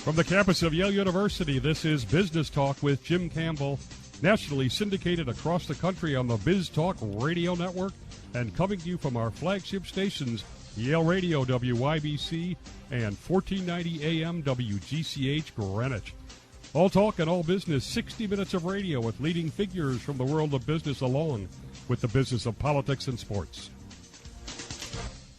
From the campus of Yale University, this is Business Talk with Jim Campbell, nationally syndicated across the country on the Biz Talk Radio Network and coming to you from our flagship stations, Yale Radio WYBC and 1490 AM WGCH Greenwich. All talk and all business, 60 minutes of radio with leading figures from the world of business along with the business of politics and sports.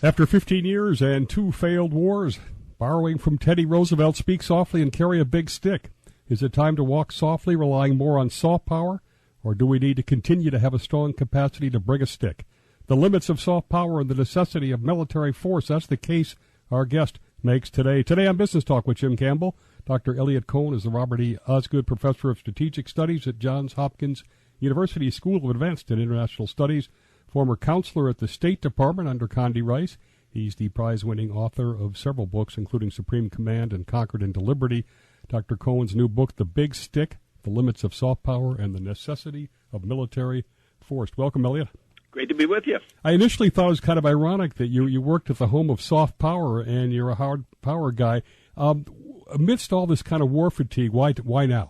After 15 years and 2 failed wars, borrowing from Teddy Roosevelt, speak softly and carry a big stick. Is it time to walk softly, relying more on soft power, or do we need to continue to have a strong capacity to bring a stick? The limits of soft power and the necessity of military force, that's the case our guest makes today. Today on Business Talk with Jim Campbell, Dr. Eliot Cohen is the Robert E. Osgood Professor of Strategic Studies at Johns Hopkins University School of Advanced and International Studies, former counselor at the State Department under Condi Rice. He's the prize-winning author of several books, including Supreme Command and Concord into Liberty. Dr. Cohen's new book, The Big Stick, The Limits of Soft Power and the Necessity of Military Force. Welcome, Eliot. Great to be with you. I initially thought it was kind of ironic that you worked at the home of soft power and you're a hard power guy. Amidst all this kind of war fatigue, why now?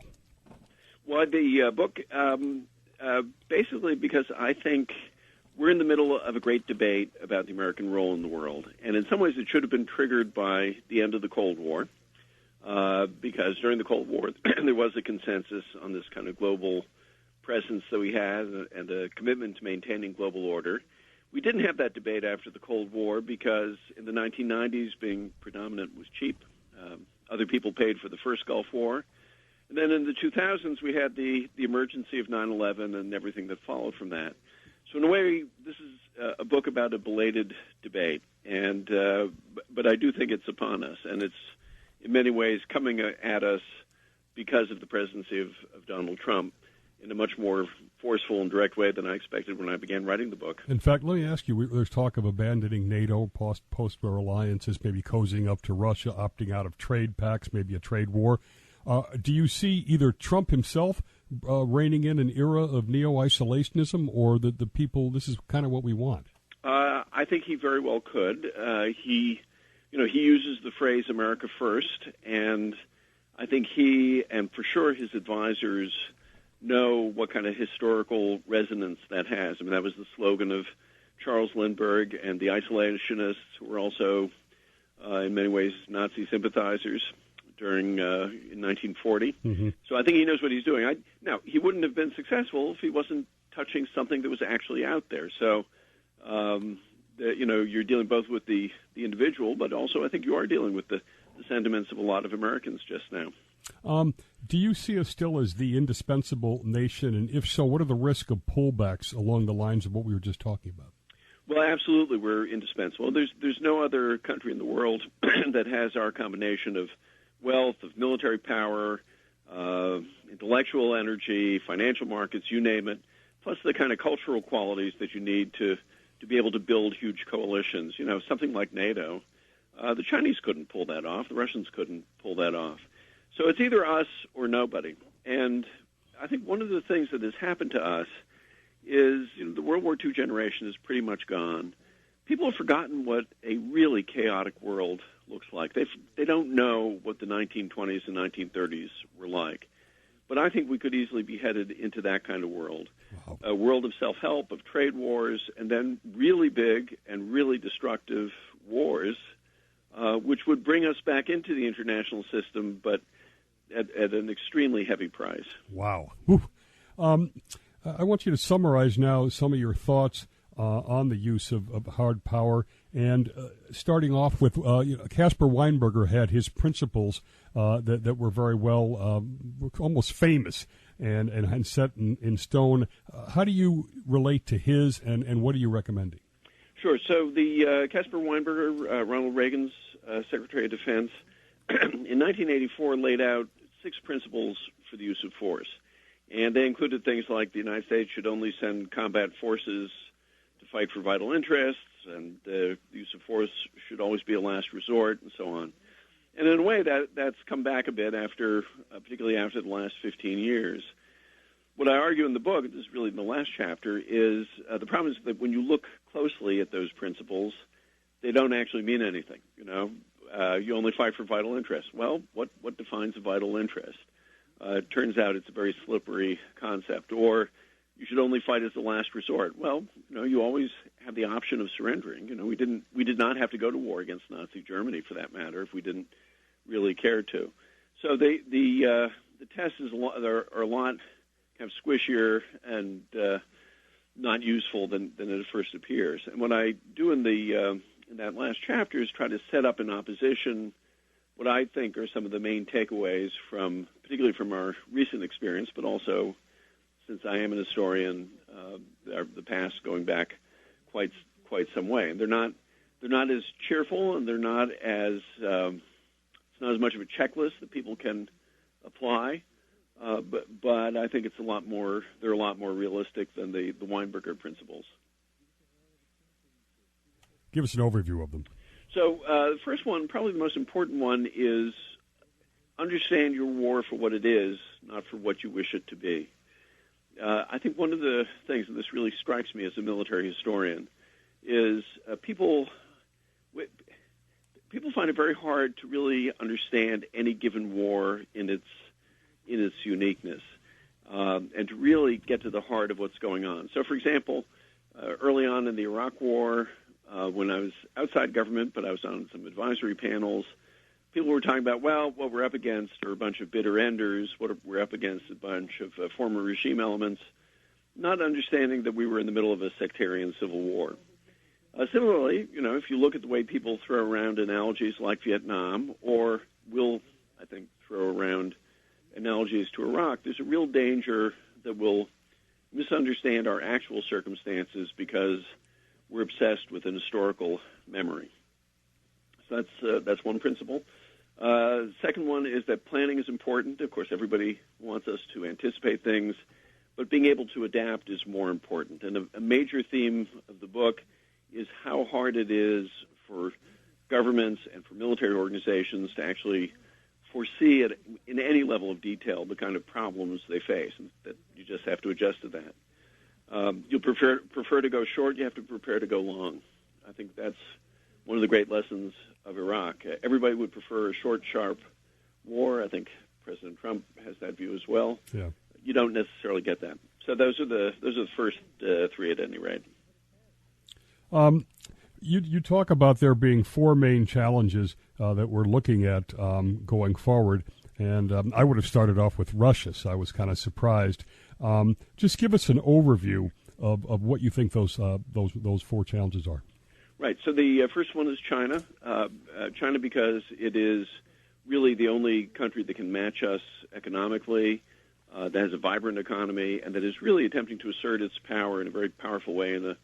Well, the book, basically because I think we're in the middle of a great debate about the American role in the world. And in some ways it should have been triggered by the end of the Cold War, because during the Cold War there was a consensus on this kind of global presence that we had and a commitment to maintaining global order. We didn't have that debate after the Cold War because in the 1990s being predominant was cheap. Other people paid for the first Gulf War. And then in the 2000s we had the emergency of 9/11 and everything that followed from that. So in a way, this is a book about a belated debate, and but I do think it's upon us, and it's in many ways coming at us because of the presidency of Donald Trump in a much more forceful and direct way than I expected when I began writing the book. In fact, let me ask you, there's talk of abandoning NATO, post-war alliances, maybe cozying up to Russia, opting out of trade pacts, maybe a trade war. Do you see either Trump himself reigning in an era of neo-isolationism, or the people, this is kind of what we want? I think he very well could. He uses the phrase America first, and I think he, and for sure his advisors, know what kind of historical resonance that has. I mean, that was the slogan of Charles Lindbergh and the isolationists, who were also, in many ways, Nazi sympathizers during in 1940. Mm-hmm. So I think he knows what he's doing. Now, he wouldn't have been successful if he wasn't touching something that was actually out there. So, you're dealing both with the individual, but also I think you are dealing with the sentiments of a lot of Americans just now. Do you see us still as the indispensable nation? And if so, what are the risks of pullbacks along the lines of what we were just talking about? Well, absolutely, we're indispensable. There's no other country in the world that has our combination of wealth, of military power, intellectual energy, financial markets, you name it, plus the kind of cultural qualities that you need to be able to build huge coalitions. You know, something like NATO. The Chinese couldn't pull that off. The Russians couldn't pull that off. So it's either us or nobody. And I think one of the things that has happened to us is, the World War II generation is pretty much gone. People have forgotten what a really chaotic world looks like. They don't know what the 1920s and 1930s were like. But I think we could easily be headed into that kind of world. Wow. A world of self-help, of trade wars, and then really big and really destructive wars, which would bring us back into the international system, but at an extremely heavy price. Wow. I want you to summarize now some of your thoughts on the use of hard power, and starting off with Caspar Weinberger had his principles that were very well, almost famous and set in stone. How do you relate to his, and what are you recommending? Sure. So the Caspar Weinberger, Ronald Reagan's Secretary of Defense, in 1984 laid out 6 principles for the use of force. And they included things like the United States should only send combat forces to fight for vital interests, and the use of force should always be a last resort, and so on. And in a way, that's come back a bit after, particularly after the last 15 years. What I argue in the book, this is really in the last chapter, is the problem is that when you look closely at those principles, they don't actually mean anything. you only fight for vital interests. Well, what defines a vital interest? It turns out it's a very slippery concept. Or you should only fight as a last resort. Well, you always have the option of surrendering. We did not have to go to war against Nazi Germany, for that matter, if we didn't really care to. So the test is are a lot kind of squishier and not useful than it at first appears. And what I do in that last chapter is try to set up in opposition what I think are some of the main takeaways particularly from our recent experience, but also, since I am an historian, the past going back quite some way. And they're not as cheerful, and they're not as it's not as much of a checklist that people can apply. But I think they're a lot more realistic than the Weinberger principles. Give us an overview of them. So the first one, probably the most important one, is understand your war for what it is, not for what you wish it to be. I think one of the things, and this really strikes me as a military historian, is people find it very hard to really understand any given war in its uniqueness, and to really get to the heart of what's going on. So, for example, early on in the Iraq War, when I was outside government, but I was on some advisory panels, people were talking about, what we're up against are a bunch of bitter enders, we're up against a bunch of former regime elements, not understanding that we were in the middle of a sectarian civil war. Similarly, if you look at the way people throw around analogies like Vietnam, or will, I think, throw around analogies to Iraq, there's a real danger that we'll misunderstand our actual circumstances because we're obsessed with an historical memory. So that's one principle. Second one is that planning is important. Of course, everybody wants us to anticipate things, but being able to adapt is more important. And a major theme of the book is how hard it is for governments and for military organizations to actually foresee it in any level of detail, the kind of problems they face, and that you just have to adjust to that. You'll prefer to go short, you have to prepare to go long. I think that's one of the great lessons of Iraq. Everybody would prefer a short, sharp war. I think President Trump has that view as well. Yeah. You don't necessarily get that. So those are the first three at any rate. You talk about there being four main challenges that we're looking at going forward, and I would have started off with Russia, so I was kind of surprised. Just give us an overview of what you think those four challenges are. Right. So the first one is China. China, because it is really the only country that can match us economically, that has a vibrant economy, and that is really attempting to assert its power in a very powerful way in a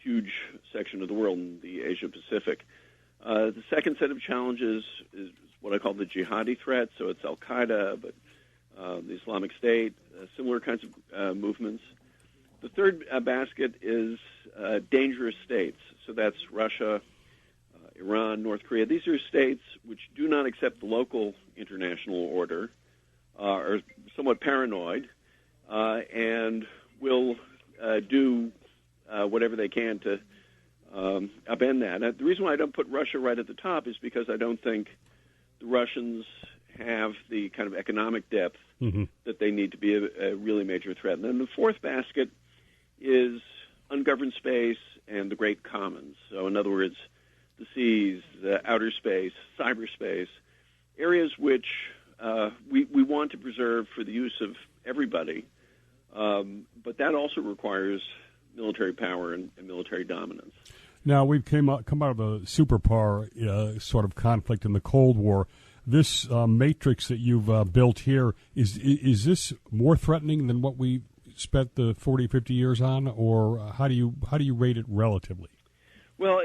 huge section of the world, in the Asia-Pacific. The second set of challenges is what I call the jihadi threat. So it's Al-Qaeda, but the Islamic State, similar kinds of movements. The third basket is dangerous states. So that's Russia, Iran, North Korea. These are states which do not accept the local international order, are somewhat paranoid, and will do whatever they can to upend that. Now, the reason why I don't put Russia right at the top is because I don't think the Russians have the kind of economic depth that they need to be a really major threat. And then the fourth basket is ungoverned space and the great commons. So in other words, the seas, the outer space, cyberspace, areas which we want to preserve for the use of everybody, but that also requires military power and military dominance. Now, we've come out of a superpower sort of conflict in the Cold War. This matrix that you've built here, is this more threatening than what we spent the 40, 50 years on, or how do you rate it relatively? Well,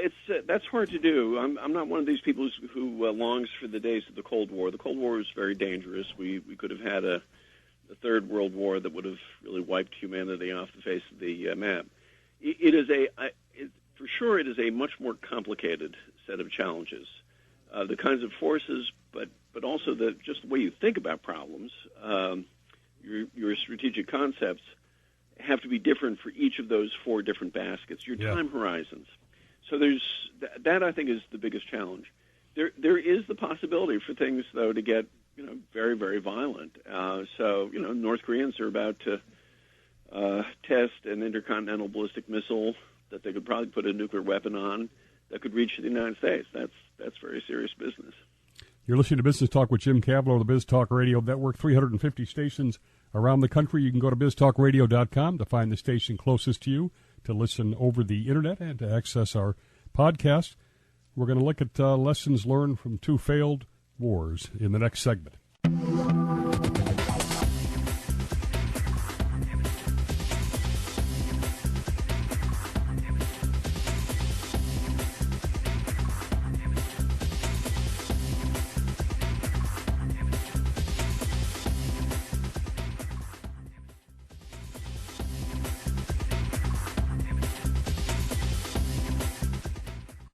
that's hard to do. I'm not one of these people who longs for the days of the Cold War. The Cold War was very dangerous. We could have had a third world war that would have really wiped humanity off the face of the map. It is for sure it is a much more complicated set of challenges. The kinds of forces, but also just the way you think about problems, your strategic concepts have to be different for each of those four different baskets. Your time horizons. So there's that I think is the biggest challenge. There is the possibility for things, though, to get very, very violent. So North Koreans are about to test an intercontinental ballistic missile that they could probably put a nuclear weapon on that could reach the United States. That's very serious business. You're listening to Business Talk with Jim Campbell on the Biz Talk Radio Network, 350 stations around the country. You can go to biztalkradio.com to find the station closest to you, to listen over the Internet, and to access our podcast. We're going to look at lessons learned from two failed wars in the next segment.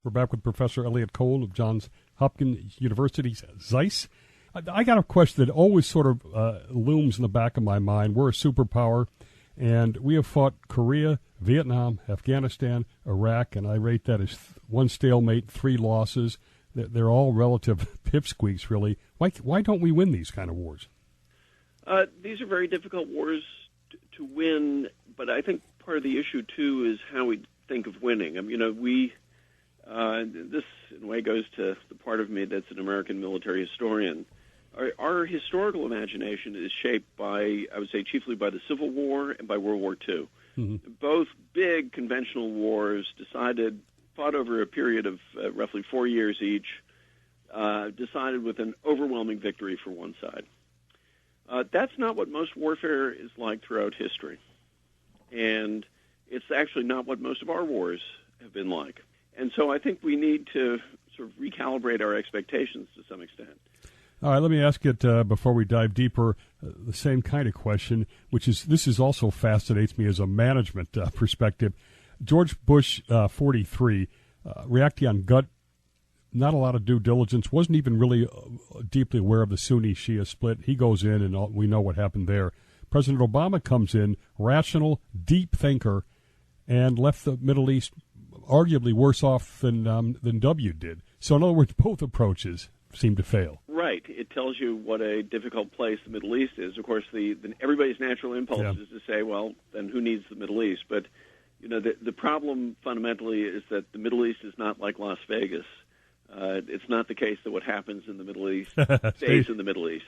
We're back with Professor Eliot Cohen of Johns Hopkins University's Zeiss. I got a question that always sort of looms in the back of my mind. We're a superpower, and we have fought Korea, Vietnam, Afghanistan, Iraq, and I rate that as one stalemate, 3 losses. They're all relative pipsqueaks, really. Why don't we win these kind of wars? These are very difficult wars to win, but I think part of the issue, too, is how we think of winning. I mean, this, in a way, goes to the part of me that's an American military historian. Our historical imagination is shaped by, I would say, chiefly by the Civil War and by World War II. Mm-hmm. Both big conventional wars fought over a period of roughly 4 years each, decided with an overwhelming victory for one side. That's not what most warfare is like throughout history. And it's actually not what most of our wars have been like. And so I think we need to sort of recalibrate our expectations to some extent. All right, let me ask it before we dive deeper, the same kind of question, which is, this also fascinates me as a management perspective. George Bush, 43, reacting on gut, not a lot of due diligence, wasn't even really deeply aware of the Sunni-Shia split. He goes in, and we know what happened there. President Obama comes in, rational, deep thinker, and left the Middle East arguably worse off than W did. So in other words, both approaches seem to fail. Right. It tells you what a difficult place the Middle East is. Of course, everybody's natural impulse is to say, well, then who needs the Middle East? But the problem fundamentally is that the Middle East is not like Las Vegas. It's not the case that what happens in the Middle East stays in the Middle East.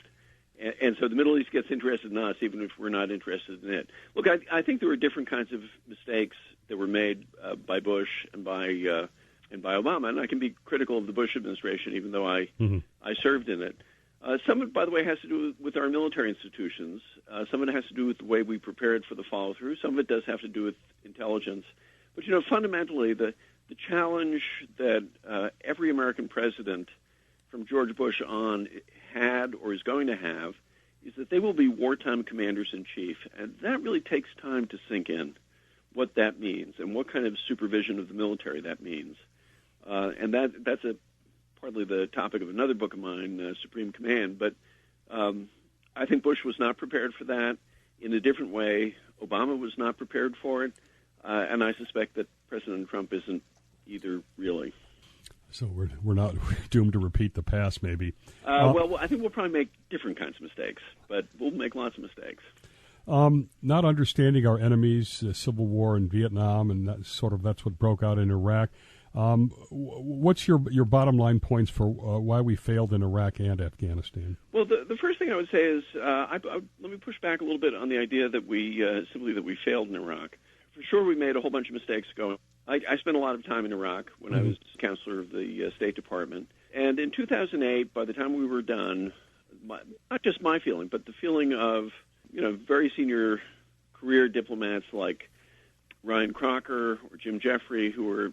And so the Middle East gets interested in us, even if we're not interested in it. Look, I think there were different kinds of mistakes that were made by Bush and by Obama, and I can be critical of the Bush administration, even though I served in it. Some of it, by the way, has to do with our military institutions. Some of it has to do with the way we prepared for the follow-through. Some of it does have to do with intelligence. But, fundamentally, the challenge that every American president from George Bush on had or is going to have is that they will be wartime commanders-in-chief, and that really takes time to sink in, what that means and what kind of supervision of the military that means. And that's partly the topic of another book of mine, Supreme Command. But I think Bush was not prepared for that. In a different way, Obama was not prepared for it, and I suspect that President Trump isn't either, really. So we're not doomed to repeat the past, maybe. Well, I think we'll probably make different kinds of mistakes, but we'll make lots of mistakes. Not understanding our enemies, the Civil War in Vietnam, and that's what broke out in Iraq. What's your bottom line points for why we failed in Iraq and Afghanistan? Well, the first thing I would say is let me push back a little bit on the idea that we failed in Iraq. For sure, we made a whole bunch of mistakes going. I spent a lot of time in Iraq when I was counselor of the State Department. And in 2008, by the time we were done, not just my feeling, but the feeling of very senior career diplomats like Ryan Crocker or Jim Jeffrey, who were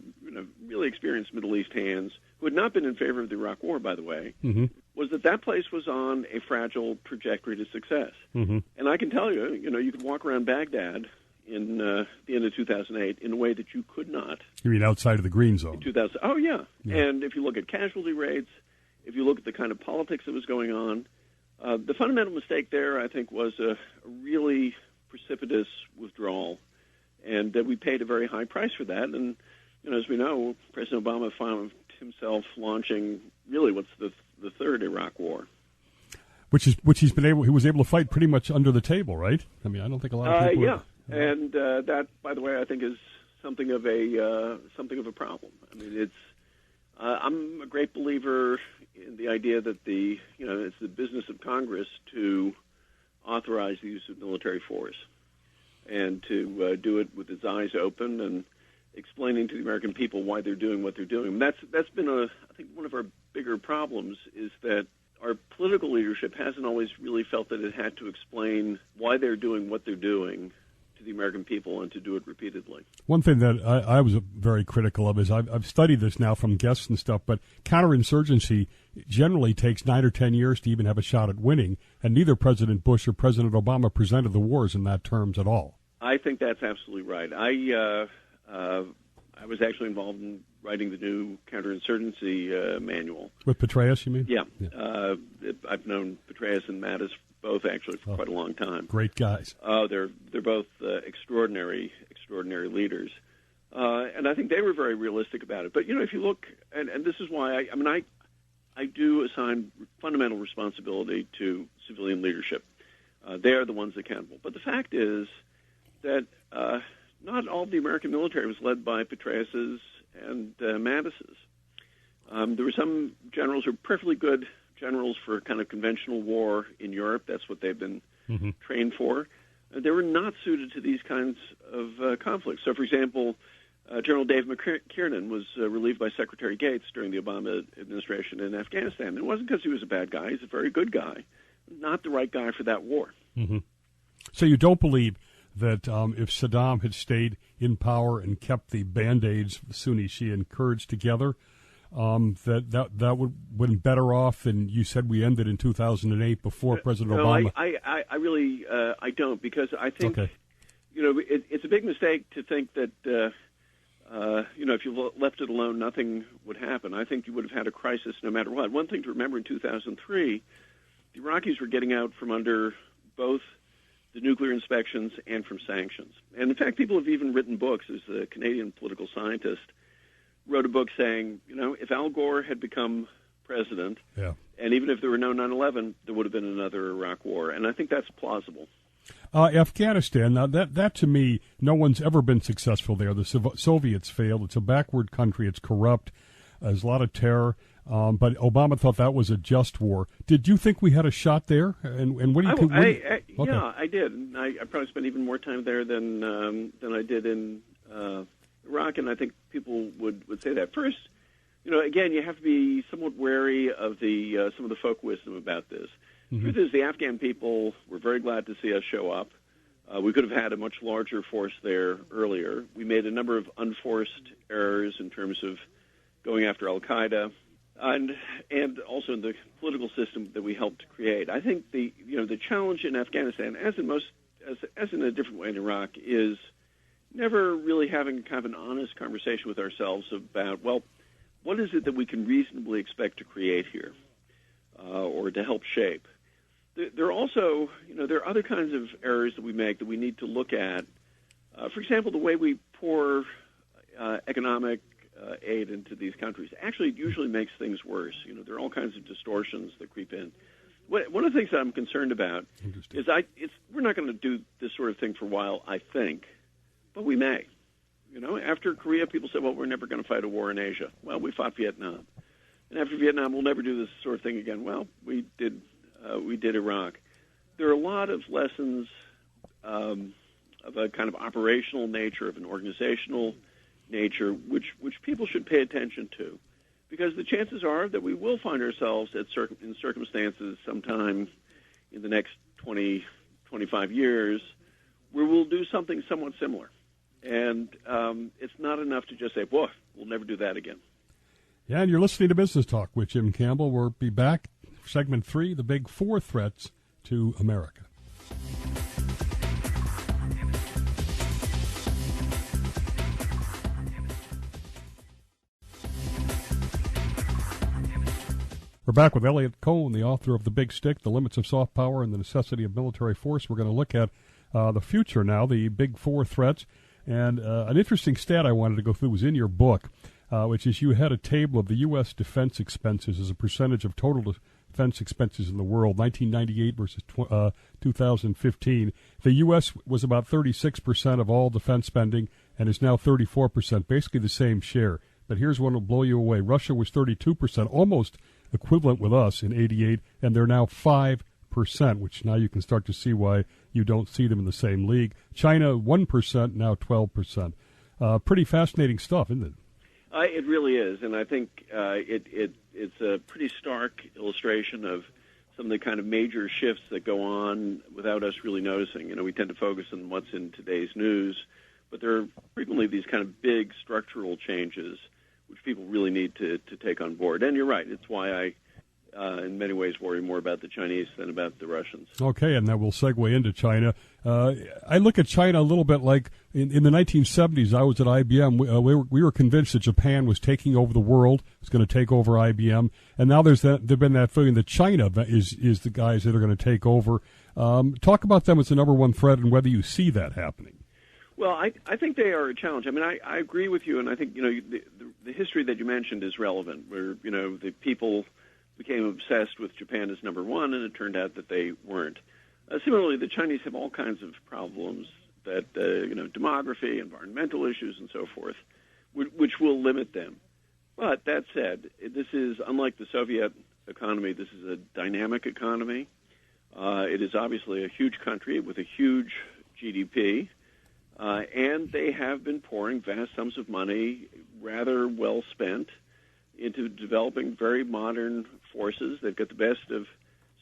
really experienced Middle East hands, who had not been in favor of the Iraq War, by the way, was that place was on a fragile trajectory to success. And I can tell you, you could walk around Baghdad in the end of 2008 in a way that you could not. You mean outside of the green zone? In 2000. Oh, yeah. And if you look at casualty rates, if you look at the kind of politics that was going on, the fundamental mistake there, I think, was a really precipitous withdrawal, and that we paid a very high price for that. And, as we know, President Obama found himself launching really what's the third Iraq War. Which he was able to fight pretty much under the table, right? I mean, I don't think a lot of people. And that, by the way, I think is something of a problem. I mean, I'm a great believer in the idea that it's the business of Congress to authorize the use of military force and to do it with its eyes open and explaining to the American people why they're doing what they're doing. And that's been I think one of our bigger problems is that our political leadership hasn't always really felt that it had to explain why they're doing what they're doing to the American people and to do it repeatedly. One thing that I was very critical of is I've studied this now from guests and stuff, but counterinsurgency generally takes 9 or 10 years to even have a shot at winning, and neither President Bush or President Obama presented the wars in that terms at all. I think that's absolutely right. I was actually involved in writing the new counterinsurgency manual. With Petraeus, you mean? Yeah. I've known Petraeus and Mattis both actually for quite a long time. Great guys. They're both extraordinary leaders, and I think they were very realistic about it. But if you look, and this is why I do assign fundamental responsibility to civilian leadership. They are the ones accountable. But the fact is that not all of the American military was led by Petraeus's and Mattis's. There were some generals who were perfectly good generals for kind of conventional war in Europe. That's what they've been trained for. They were not suited to these kinds of conflicts. So, for example, General Dave McKiernan was relieved by Secretary Gates during the Obama administration in Afghanistan. And it wasn't because he was a bad guy. He's a very good guy. Not the right guy for that war. Mm-hmm. So you don't believe that if Saddam had stayed in power and kept the Band-Aids, Sunni Shia and Kurds together, that would have been better off than you said we ended in 2008 before President Obama? I really I don't, because I think it's a big mistake to think that if you left it alone, nothing would happen. I think you would have had a crisis no matter what. One thing to remember in 2003, the Iraqis were getting out from under both the nuclear inspections and from sanctions. And in fact, people have even written books. There's a Canadian political scientist wrote a book saying, if Al Gore had become president, and even if there were no 9/11, there would have been another Iraq war. And I think that's plausible. Afghanistan, now that to me, no one's ever been successful there. The Soviets failed. It's a backward country. It's corrupt. There's a lot of terror. But Obama thought that was a just war. Did you think we had a shot there? And what do you think? Yeah, I did. And I probably spent even more time there than I did in Iraq, and I think people would say that. First, again, you have to be somewhat wary of some of the folk wisdom about this. The truth is, the Afghan people were very glad to see us show up. We could have had a much larger force there earlier. We made a number of unforced errors in terms of going after al-Qaeda, and also in the political system that we helped create. I think the challenge in Afghanistan, as in a different way in Iraq, is never really having kind of an honest conversation with ourselves about, well, what is it that we can reasonably expect to create here, or to help shape? There are also, there are other kinds of errors that we make that we need to look at. For example, the way we pour economic aid into these countries actually usually makes things worse. There are all kinds of distortions that creep in. One of the things that I'm concerned about is we're not going to do this sort of thing for a while, I think, but we may. After Korea, people said, well, we're never going to fight a war in Asia. Well, we fought Vietnam. And after Vietnam, we'll never do this sort of thing again. Well, we did Iraq. There are a lot of lessons of a kind of operational nature, of an organizational nature, which people should pay attention to, because the chances are that we will find ourselves in circumstances sometime in the next 20, 25 years where we'll do something somewhat similar. And it's not enough to just say, whoa, we'll never do that again. Yeah, and you're listening to Business Talk with Jim Campbell. We'll be back for segment 3, the big 4 threats to America. We're back with Eliot Cohen, the author of The Big Stick, The Limits of Soft Power and the Necessity of Military Force. We're going to look at the future now, the big 4 threats. And an interesting stat I wanted to go through was in your book. which is you had a table of the U.S. defense expenses as a percentage of total defense expenses in the world, 1998 versus 2015. The U.S. was about 36% of all defense spending and is now 34%, basically the same share. But here's one that will blow you away. Russia was 32%, almost equivalent with us in 88, and they're now 5%, which now you can start to see why you don't see them in the same league. China, 1%, now 12%. Pretty fascinating stuff, isn't it? It really is, and I think it's a pretty stark illustration of some of the kind of major shifts that go on without us really noticing. We tend to focus on what's in today's news, but there are frequently these kind of big structural changes which people really need to take on board. And you're right, it's why I, in many ways, worry more about the Chinese than about the Russians. Okay, and that will segue into China. I look at China a little bit like in the 1970s, I was at IBM. We were convinced that Japan was taking over the world, was going to take over IBM, and now there's been that feeling that China is the guys that are going to take over. Talk about them as the number one threat and whether you see that happening. Well, I think they are a challenge. I mean, I agree with you, and I think the history that you mentioned is relevant, where the people became obsessed with Japan as number one, and it turned out that they weren't. Similarly, the Chinese have all kinds of problems that demography, environmental issues, and so forth, which will limit them. But that said, this is unlike the Soviet economy. This is a dynamic economy. It is obviously a huge country with a huge GDP. And they have been pouring vast sums of money, rather well spent, into developing very modern forces. They've got the best of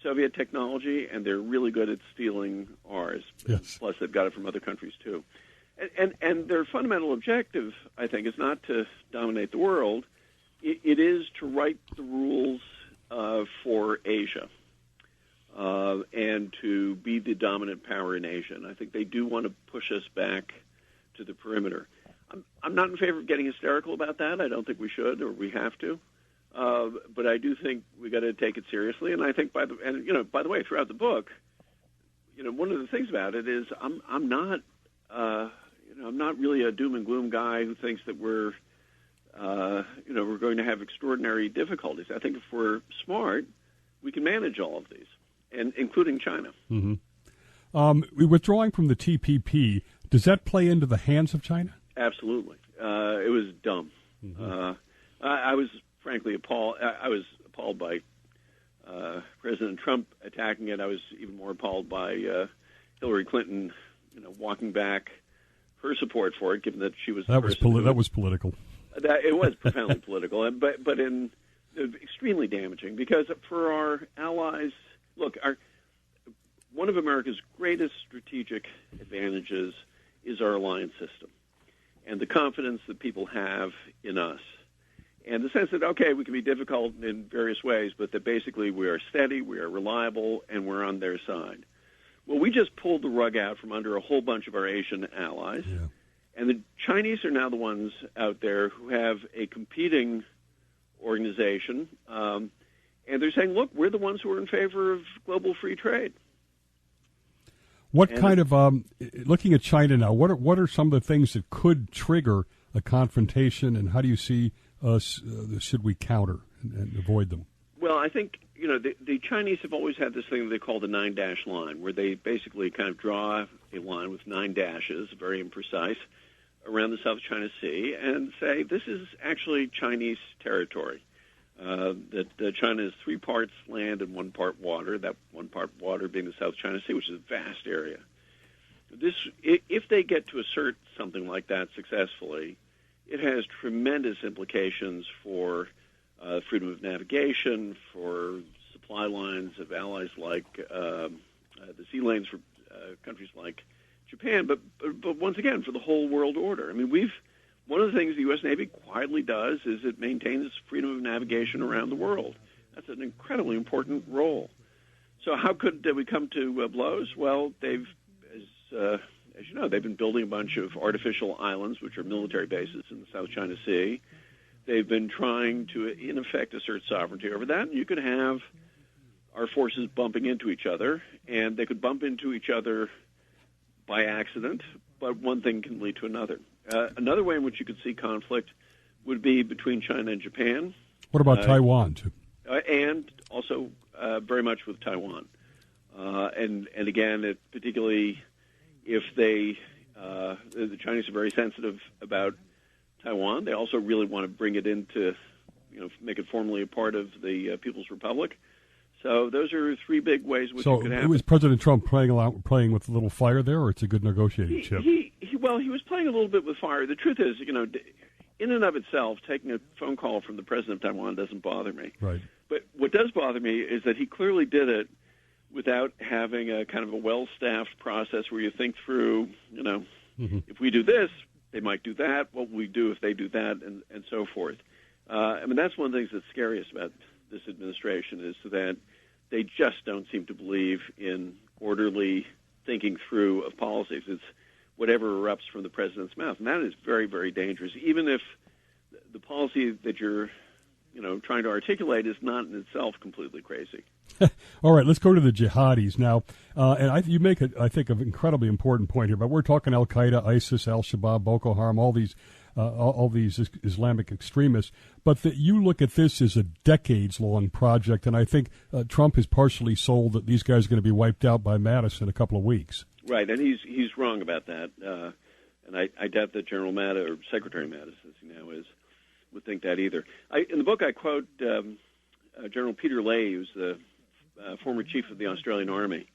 Soviet technology, and they're really good at stealing ours. Yes. Plus, they've got it from other countries, too. And their fundamental objective, I think, is not to dominate the world. It is to write the rules for Asia. And to be the dominant power in Asia. And I think they do want to push us back to the perimeter. I'm not in favor of getting hysterical about that. I don't think we should or we have to. But I do think we got to take it seriously. And I think by the way, throughout the book, one of the things about it is I'm not really a doom and gloom guy who thinks that we're going to have extraordinary difficulties. I think if we're smart, we can manage all of these. And including China. Mm-hmm. Withdrawing from the TPP, does that play into the hands of China? Absolutely. It was dumb. Mm-hmm. I was frankly appalled. I was appalled by President Trump attacking it. I was even more appalled by Hillary Clinton, walking back her support for it, given that she was that was political. It was profoundly political, but extremely damaging because for our allies. Look, one of America's greatest strategic advantages is our alliance system and the confidence that people have in us. And the sense that, okay, we can be difficult in various ways, but that basically we are steady, we are reliable, and we're on their side. Well, we just pulled the rug out from under a whole bunch of our Asian allies. Yeah. And the Chinese are now the ones out there who have a competing organization, and they're saying, look, we're the ones who are in favor of global free trade. Looking at China now, what are some of the things that could trigger a confrontation, and how do you see us, should we counter and avoid them? Well, I think, the Chinese have always had this thing they call the 9-dash line, where they basically kind of draw a line with 9 dashes, very imprecise, around the South China Sea, and say, this is actually Chinese territory. That China is 3 parts land and 1 part water, that 1 part water being the South China Sea, which is a vast area. If they get to assert something like that successfully, it has tremendous implications for freedom of navigation, for supply lines of allies like the sea lanes for countries like Japan, but once again, for the whole world order. I mean, one of the things the U.S. Navy quietly does is it maintains freedom of navigation around the world. That's an incredibly important role. So how could we come to blows? Well, they've, as you know, they've been building a bunch of artificial islands, which are military bases in the South China Sea. They've been trying to, in effect, assert sovereignty over that. And you could have our forces bumping into each other, and they could bump into each other by accident, but one thing can lead to another. Another way in which you could see conflict would be between China and Japan. What about Taiwan, too? And also very much with Taiwan. And again, particularly if the Chinese are very sensitive about Taiwan, they also really want to bring it into, make it formally a part of the People's Republic. So those are three big ways which it could happen. So was President Trump playing with a little fire there, or it's a good negotiating chip? He was playing a little bit with fire. The truth is, in and of itself, taking a phone call from the president of Taiwan doesn't bother me. Right. But what does bother me is that he clearly did it without having a kind of a well-staffed process where you think through, if we do this, they might do that. What will we do if they do that, and so forth. That's one of the things that's scariest about this administration is that they just don't seem to believe in orderly thinking through of policies. It's whatever erupts from the president's mouth, and that is very, very dangerous. Even if the policy that you're, trying to articulate is not in itself completely crazy. All right, let's go to the jihadis now. You make, I think, an incredibly important point here. But we're talking Al Qaeda, ISIS, Al Shabaab, Boko Haram, all these Islamic extremists. But you look at this as a decades-long project, and I think Trump has partially sold that these guys are going to be wiped out by Mattis in a couple of weeks. Right, and he's wrong about that. And I doubt that General Mattis, or Secretary Mattis, as he now is, would think that either. In the book, I quote General Peter Leahy, who's the former chief of the Australian Army,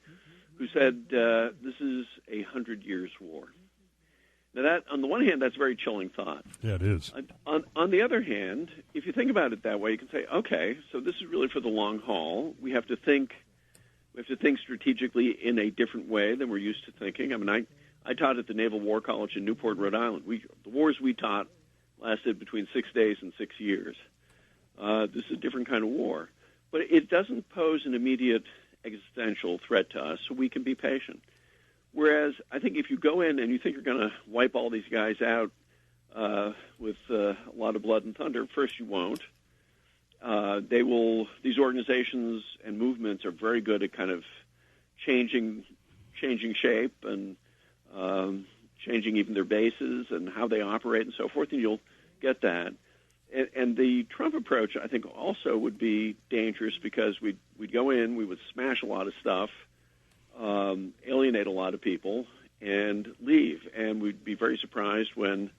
who said, this is 100 years' war. Now, that, on the one hand, that's a very chilling thought. Yeah, it is. On the other hand, if you think about it that way, you can say, okay, so this is really for the long haul. We have to think strategically in a different way than we're used to thinking. I taught at the Naval War College in Newport, Rhode Island. The wars we taught lasted between 6 days and 6 years. This is a different kind of war. But it doesn't pose an immediate existential threat to us, so we can be patient. Whereas I think if you go in and you think you're going to wipe all these guys out with a lot of blood and thunder, first you won't. These organizations and movements are very good at kind of changing shape and changing even their bases and how they operate and so forth, and you'll get that. And the Trump approach, I think, also would be dangerous because we'd go in, we would smash a lot of stuff, alienate a lot of people, and leave. And we'd be very surprised when,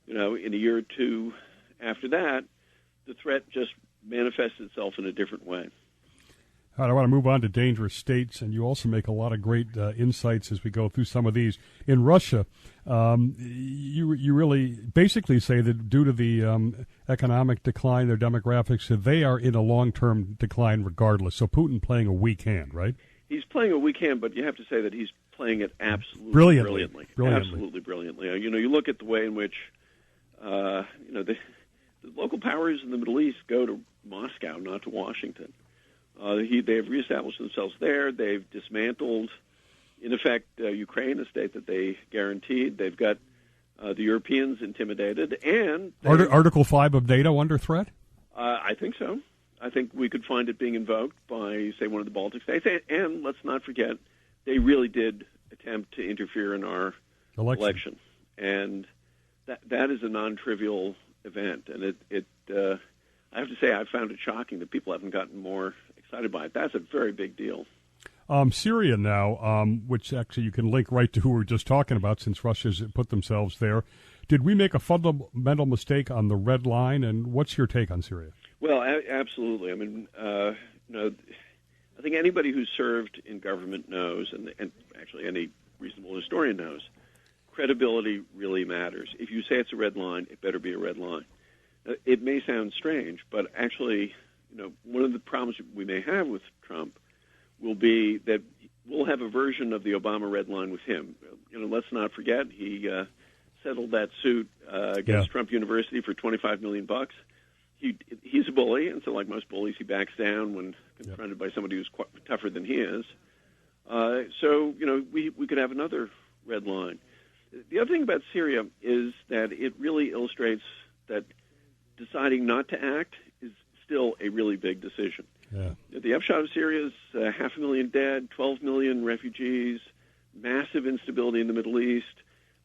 in a year or two after that, the threat just manifests itself in a different way. All right, I want to move on to dangerous states, and you also make a lot of great insights as we go through some of these. In Russia, you really basically say that due to the economic decline, their demographics, they are in a long-term decline regardless. So Putin playing a weak hand, right? He's playing a weak hand, but you have to say that he's playing it absolutely brilliantly. Absolutely brilliantly. You look at the way in which, the local powers in the Middle East go to Moscow, not to Washington. They have reestablished themselves there. They've dismantled, in effect, Ukraine, a state that they guaranteed. They've got the Europeans intimidated. And Article 5 of NATO under threat? I think so. I think we could find it being invoked by, say, one of the Baltic states. And let's not forget, they really did attempt to interfere in our election. And that is a non-trivial event. And I have to say, I found it shocking that people haven't gotten more excited by it. That's a very big deal. Syria now, which actually you can link right to who we were just talking about since Russia's put themselves there. Did we make a fundamental mistake on the red line, and what's your take on Syria? Well, absolutely. I think anybody who's served in government knows, and actually any reasonable historian knows, credibility really matters. If you say it's a red line, it better be a red line. It may sound strange, but actually, one of the problems we may have with Trump will be that we'll have a version of the Obama red line with him. Let's not forget he settled that suit against Trump University for $25 million. He's a bully, and so like most bullies, he backs down when confronted by somebody who's quite tougher than he is. So we could have another red line. The other thing about Syria is that it really illustrates that deciding not to act is still a really big decision. Yeah. The upshot of Syria is 500,000 dead, 12 million refugees, massive instability in the Middle East,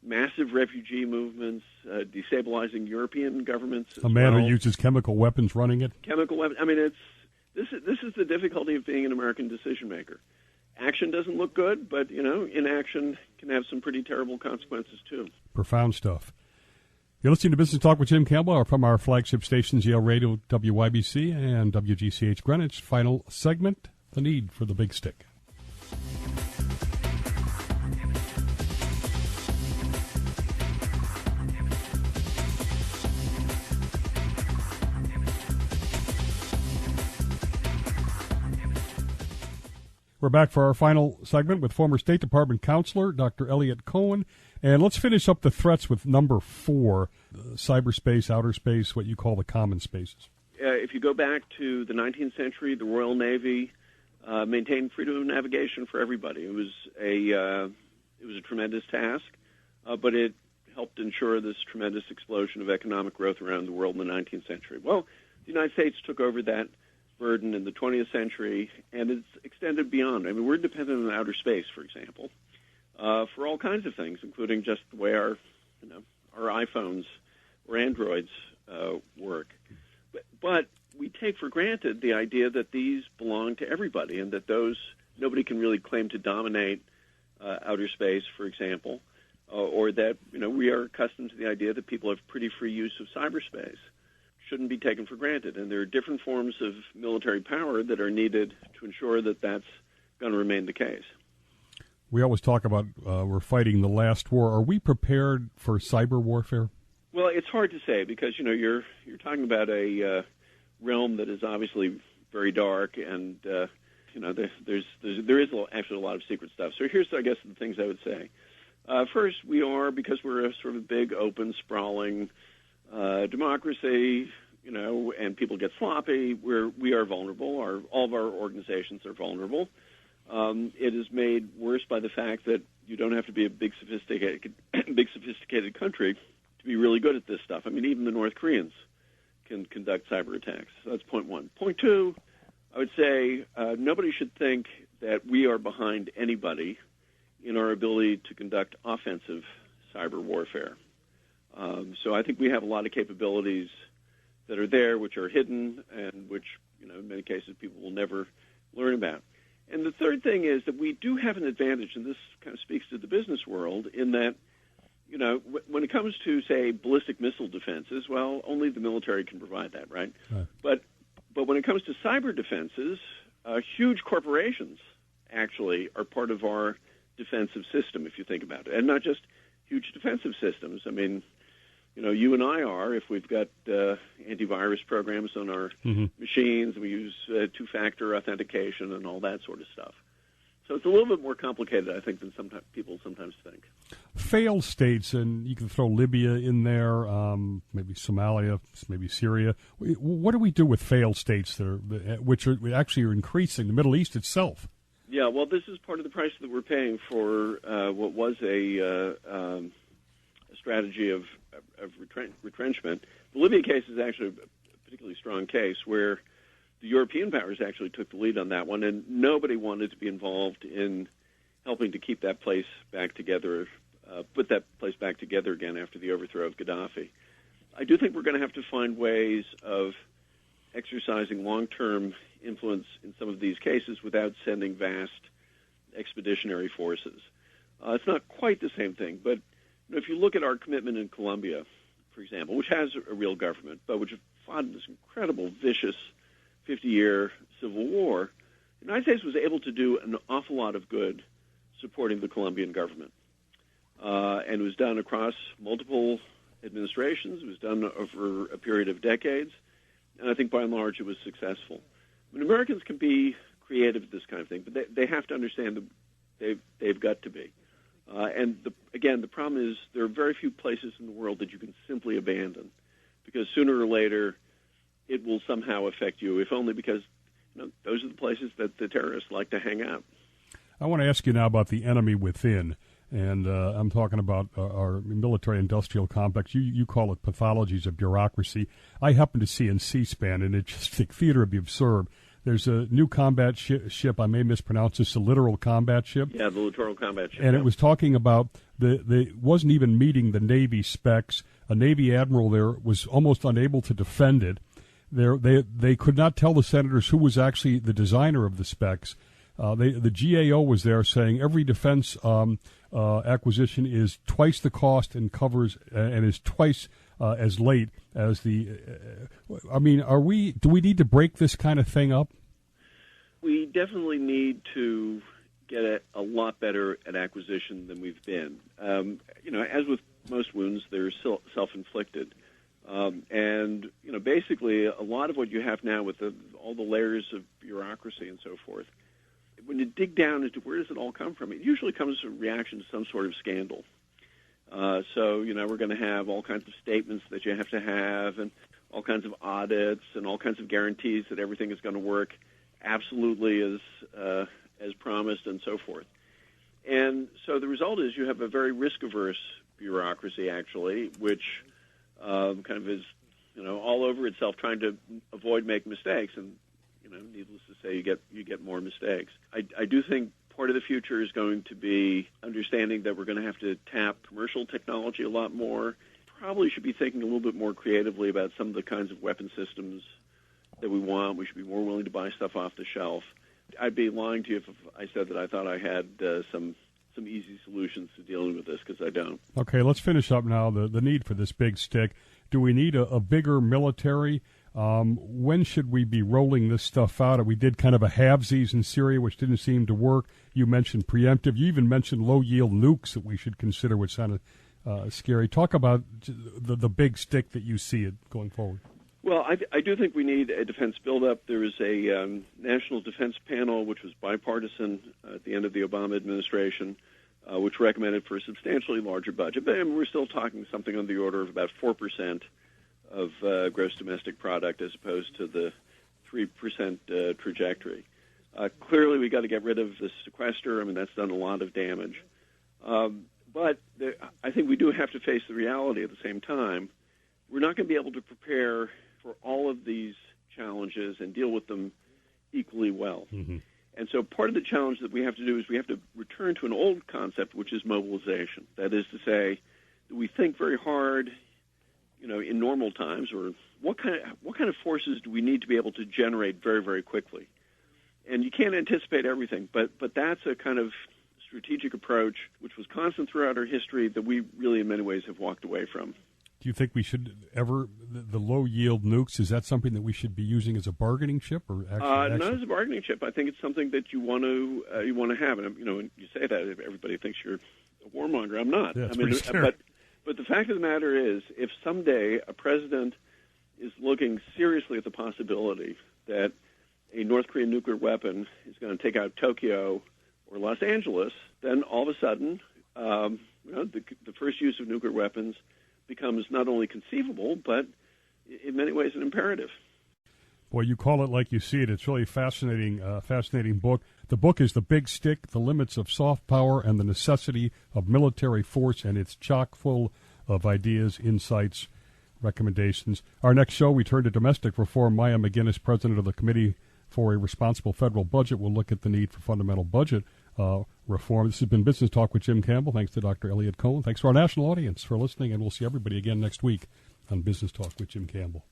massive refugee movements, destabilizing European governments. A man who uses chemical weapons running it. Chemical weapons. I mean, this is the difficulty of being an American decision maker. Action doesn't look good, but inaction can have some pretty terrible consequences too. Profound stuff. You're listening to Business Talk with Jim Campbell from our flagship stations, Yale Radio, WYBC, and WGCH Greenwich. Final segment, the need for the big stick. We're back for our final segment with former State Department counselor, Dr. Eliot Cohen. And let's finish up the threats with number 4, cyberspace, outer space, what you call the common spaces. If you go back to the 19th century, the Royal Navy maintained freedom of navigation for everybody. It was a tremendous task, but it helped ensure this tremendous explosion of economic growth around the world in the 19th century. Well, the United States took over that burden in the 20th century, and it's extended beyond. I mean, we're dependent on outer space, for example, for all kinds of things, including just the way our iPhones or Androids work. But we take for granted the idea that these belong to everybody, and that nobody can really claim to dominate outer space, for example, or that we are accustomed to the idea that people have pretty free use of cyberspace. Shouldn't be taken for granted. And there are different forms of military power that are needed to ensure that that's going to remain the case. We always talk about we're fighting the last war. Are we prepared for cyber warfare? Well, it's hard to say because, you're talking about a realm that is obviously very dark, and, there is actually a lot of secret stuff. So here's, I guess, the things I would say. First, because we're a sort of big, open, sprawling democracy, and people get sloppy, we are vulnerable. All of our organizations are vulnerable. It is made worse by the fact that you don't have to be a big sophisticated country to be really good at this stuff. I mean, even the North Koreans can conduct cyber attacks. So that's point one. Point two, I would say nobody should think that we are behind anybody in our ability to conduct offensive cyber warfare. So I think we have a lot of capabilities that are there, which are hidden, and which, in many cases, people will never learn about. And the third thing is that we do have an advantage, and this kind of speaks to the business world, in that, when it comes to, say, ballistic missile defenses, well, only the military can provide that, right? But when it comes to cyber defenses, huge corporations actually are part of our defensive system, if you think about it, and not just huge defensive systems. I mean, you and I are, if we've got antivirus programs on our machines, we use two-factor authentication and all that sort of stuff. So it's a little bit more complicated, I think, than people sometimes think. Failed states, and you can throw Libya in there, maybe Somalia, maybe Syria. What do we do with failed states which actually are increasing, the Middle East itself? Yeah, well, this is part of the price that we're paying for what was a strategy of retrenchment. The Libya case is actually a particularly strong case where the European powers actually took the lead on that one, and nobody wanted to be involved in helping to keep that place back together, put that place back together again after the overthrow of Gaddafi. I do think we're going to have to find ways of exercising long-term influence in some of these cases without sending vast expeditionary forces. It's not quite the same thing, but if you look at our commitment in Colombia, for example, which has a real government, but which fought this incredible, vicious 50-year civil war, the United States was able to do an awful lot of good supporting the Colombian government. And it was done across multiple administrations. It was done over a period of decades. And I think by and large it was successful. I mean, Americans can be creative at this kind of thing, but they have to understand that they've got to be. And again, the problem is there are very few places in the world that you can simply abandon, because sooner or later it will somehow affect you, if only because those are the places that the terrorists like to hang out. I want to ask you now about the enemy within, and I'm talking about our military-industrial complex. You call it pathologies of bureaucracy. I happen to see in C-SPAN, and it's just the theater of the absurd, there's a new combat ship. I may mispronounce this, a littoral combat ship. Yeah, the littoral combat ship. And it was talking about the wasn't even meeting the Navy specs. A Navy admiral there was almost unable to defend it. They could not tell the senators who was actually the designer of the specs. The GAO was there saying every defense acquisition is twice the cost and covers and is twice as late as the. I mean, do we need to break this kind of thing up? We definitely need to get a lot better at acquisition than we've been. As with most wounds, they're self-inflicted. And basically, a lot of what you have now with all the layers of bureaucracy and so forth, when you dig down into where does it all come from, it usually comes as a reaction to some sort of scandal. We're going to have all kinds of statements that you have to have and all kinds of audits and all kinds of guarantees that everything is going to work absolutely as promised and so forth. And so the result is you have a very risk-averse bureaucracy, actually, which kind of is, all over itself trying to avoid making mistakes. And, needless to say, you get more mistakes. I do think part of the future is going to be understanding that we're going to have to tap commercial technology a lot more. Probably should be thinking a little bit more creatively about some of the kinds of weapon systems that we want. We should be more willing to buy stuff off the shelf. I'd be lying to you if I said that I thought I had some easy solutions to dealing with this, because I don't. Okay, let's finish up now. The need for this big stick. Do we need a bigger military? When should we be rolling this stuff out? We did kind of a halvesies in Syria, which didn't seem to work. You mentioned preemptive. You even mentioned low-yield nukes that we should consider, which sounded scary. Talk about the big stick that you see it going forward. Well, I do think we need a defense buildup. There was a national defense panel, which was bipartisan at the end of the Obama administration, which recommended for a substantially larger budget. But we're still talking something on the order of about 4% of gross domestic product as opposed to the 3% trajectory. Clearly, we got to get rid of the sequester. I mean, that's done a lot of damage. But I think we do have to face the reality at the same time. We're not going to be able to prepare for all of these challenges and deal with them equally well. Mm-hmm. And so part of the challenge that we have to do is we have to return to an old concept, which is mobilization. That is to say, that we think very hard, in normal times, or what kind of forces do we need to be able to generate very, very quickly? And you can't anticipate everything, but that's a kind of strategic approach which was constant throughout our history that we really in many ways have walked away from. Do you think we should the low-yield nukes, is that something that we should be using as a bargaining chip? Or actually? Not as a bargaining chip. I think it's something that you want to have. And, when you say that, everybody thinks you're a warmonger. I'm not. Yeah, but the fact of the matter is, if someday a president is looking seriously at the possibility that a North Korean nuclear weapon is going to take out Tokyo or Los Angeles, then all of a sudden, the first use of nuclear weapons becomes not only conceivable, but in many ways an imperative. Boy, you call it like you see it. It's really a fascinating book. The book is The Big Stick, The Limits of Soft Power and the Necessity of Military Force, and it's chock full of ideas, insights, recommendations. Our next show, we turn to domestic reform. Maya McGinnis, president of the Committee for a Responsible Federal Budget, will look at the need for fundamental budget reform. This has been Business Talk with Jim Campbell. Thanks to Dr. Eliot Cohen. Thanks to our national audience for listening, and we'll see everybody again next week on Business Talk with Jim Campbell.